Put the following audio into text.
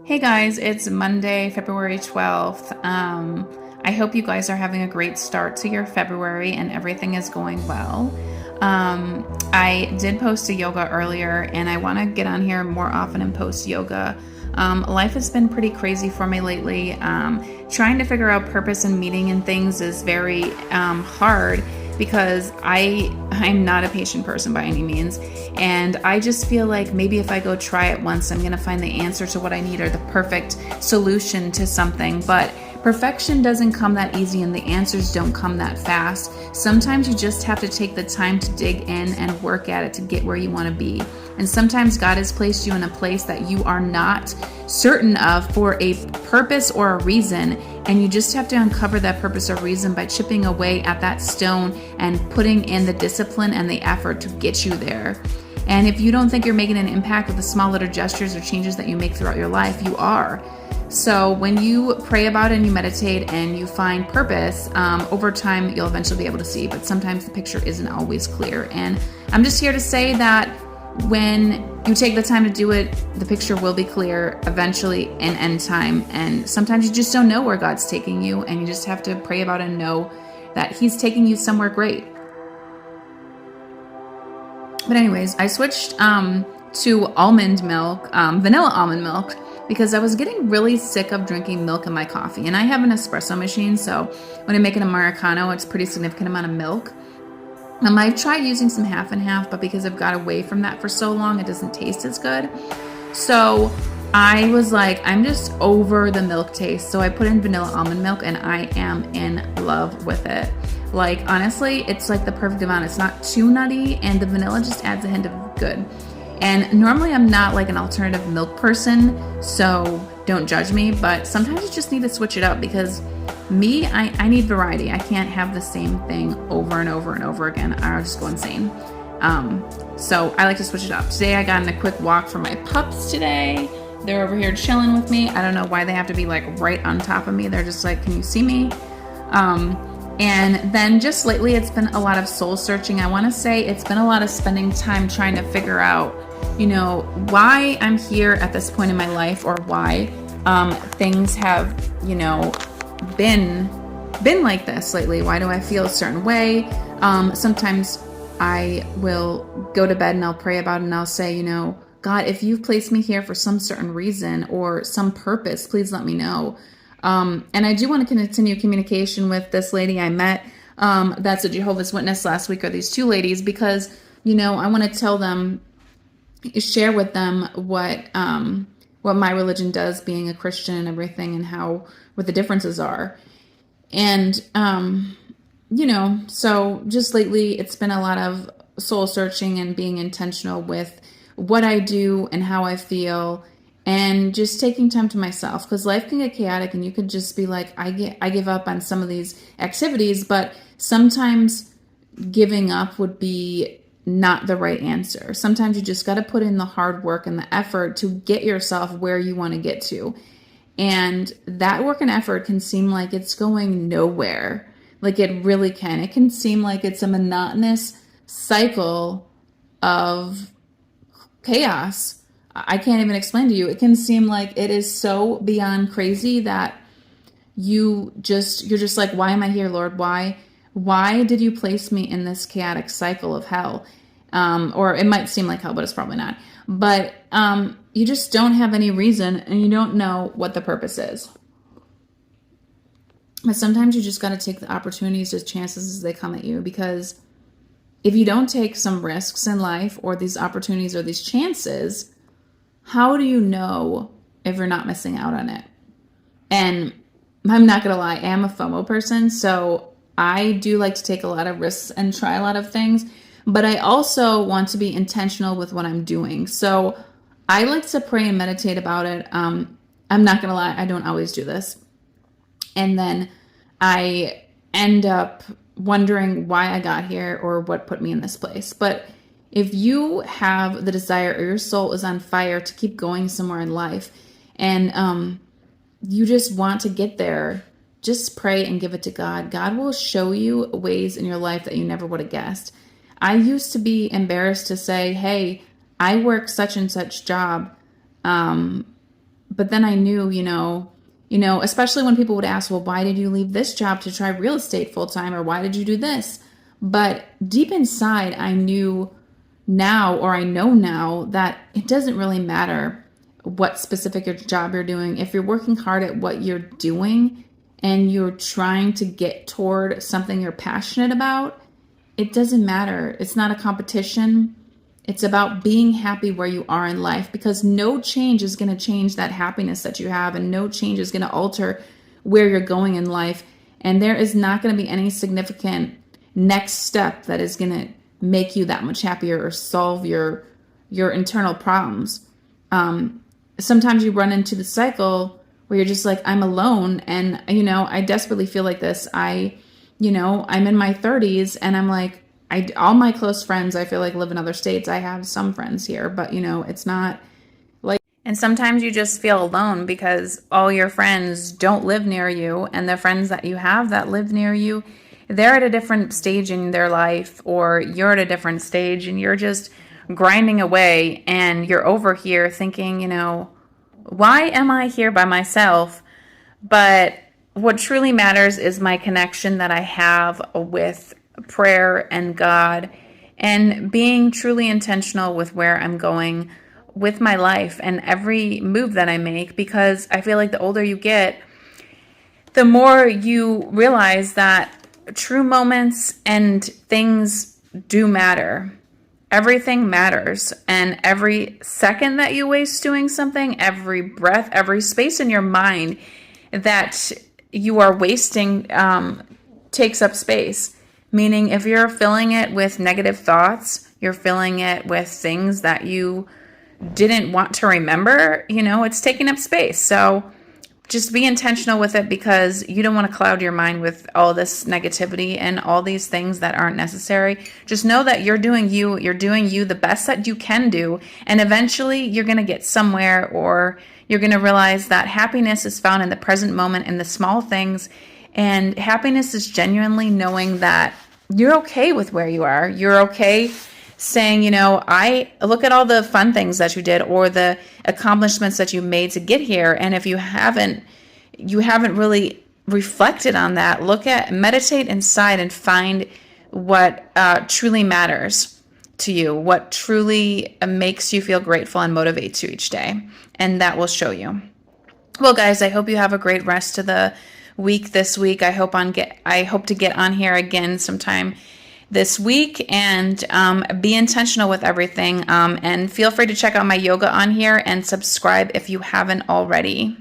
Hey guys, it's Monday, February 12th. I hope you guys are having a great start to your February and everything is going well. I did post a yoga earlier and I want to get on here more often and post yoga. Life has been pretty crazy for me lately. Trying to figure out purpose and meaning in things is very hard because I'm not a patient person by any means, and I just feel like maybe if I go try it once, I'm gonna find the answer to what I need or the perfect solution to something. But perfection doesn't come that easy, and the answers don't come that fast. Sometimes you just have to take the time to dig in and work at it to get where you want to be. And sometimes God has placed you in a place that you are not certain of for a purpose or a reason. And you just have to uncover that purpose or reason by chipping away at that stone and putting in the discipline and the effort to get you there. And if you don't think you're making an impact with the small little gestures or changes that you make throughout your life, you are. So when you pray about it and you meditate and you find purpose, over time you'll eventually be able to see. But sometimes the picture isn't always clear. And I'm just here to say that when you take the time to do it, the picture will be clear eventually in end time. And sometimes you just don't know where God's taking you, and you just have to pray about it and know that He's taking you somewhere great. But anyways, I switched to almond milk, vanilla almond milk, because I was getting really sick of drinking milk in my coffee. And I have an espresso machine, so when I make an Americano, it's a pretty significant amount of milk. I've tried using some half and half, but because I've got away from that for so long, it doesn't taste as good. So I was like, I'm just over the milk taste. So I put in vanilla almond milk and I am in love with it. Like, honestly, it's like the perfect amount. It's not too nutty, and the vanilla just adds a hint of good. And normally I'm not like an alternative milk person, so don't judge me, but sometimes you just need to switch it up because I need variety. I can't have the same thing over and over and over again. I'll just go insane. So I like to switch it up. Today I got in a quick walk for my pups today. They're over here chilling with me. I don't know why they have to be like right on top of me. They're just like, can you see me? And then just lately it's been a lot of soul searching. I want to say it's been a lot of spending time trying to figure out, why I'm here at this point in my life, or why things have, been like this lately. Why do I feel a certain way? Sometimes I will go to bed and I'll pray about it and I'll say, God, if you've placed me here for some certain reason or some purpose, please let me know. And I do want to continue communication with this lady I met that's a Jehovah's Witness last week, or these two ladies, because, I want to tell them, share with them what my religion does, being a Christian and everything, and what the differences are. And, so just lately it's been a lot of soul searching and being intentional with what I do and how I feel, and just taking time to myself, because life can get chaotic and you could just be like, I give up on some of these activities, but sometimes giving up would be not the right answer. Sometimes you just got to put in the hard work and the effort to get yourself where you want to get to. And that work and effort can seem like it's going nowhere. Like, it really can. It can seem like it's a monotonous cycle of chaos. I can't even explain to you. It can seem like it is so beyond crazy that you're just like, why am I here, Lord? Why did you place me in this chaotic cycle of hell? Or it might seem like hell, but it's probably not. But you just don't have any reason, and you don't know what the purpose is. But sometimes you just got to take the opportunities as chances as they come at you, because if you don't take some risks in life, or these opportunities or these chances, how do you know if you're not missing out on it? And I'm not going to lie, I am a FOMO person, so I do like to take a lot of risks and try a lot of things, but I also want to be intentional with what I'm doing. So I like to pray and meditate about it. I'm not going to lie, I don't always do this. And then I end up wondering why I got here or what put me in this place. But if you have the desire, or your soul is on fire to keep going somewhere in life, and you just want to get there, just pray and give it to God. God will show you ways in your life that you never would have guessed. I used to be embarrassed to say, hey, I work such and such job. but then I knew, especially when people would ask, well, why did you leave this job to try real estate full time? Or why did you do this? But deep inside, I knew now, or I know now, that it doesn't really matter what specific job you're doing. If you're working hard at what you're doing and you're trying to get toward something you're passionate about, it doesn't matter. It's not a competition. It's about being happy where you are in life, because no change is going to change that happiness that you have, and no change is going to alter where you're going in life. And there is not going to be any significant next step that is going to make you that much happier or solve your internal problems. Sometimes you run into the cycle where you're just like, I'm alone. And, I desperately feel like this. I'm in my 30s and I'm like, all my close friends, I feel like, live in other states. I have some friends here, but it's not like, and sometimes you just feel alone because all your friends don't live near you, and the friends that you have that live near you, they're at a different stage in their life, or you're at a different stage and you're just grinding away, and you're over here thinking, why am I here by myself? But what truly matters is my connection that I have with prayer and God, and being truly intentional with where I'm going with my life and every move that I make, because I feel like the older you get, the more you realize that true moments and things do matter. Everything matters, and every second that you waste doing something, every breath, every space in your mind that you are wasting takes up space. Meaning, if you're filling it with negative thoughts, you're filling it with things that you didn't want to remember, it's taking up space. So just be intentional with it, because you don't want to cloud your mind with all this negativity and all these things that aren't necessary. Just know that you're doing you the best that you can do. And eventually you're going to get somewhere, or you're going to realize that happiness is found in the present moment, in the small things. And happiness is genuinely knowing that you're okay with where you are. You're okay saying, I look at all the fun things that you did, or the accomplishments that you made to get here. And if you haven't really reflected on that, meditate inside and find what truly matters to you, what truly makes you feel grateful and motivates you each day. And that will show you. Well, guys, I hope you have a great rest of the week this week. I hope to get on here again sometime this week, and be intentional with everything. And feel free to check out my yoga on here and subscribe if you haven't already.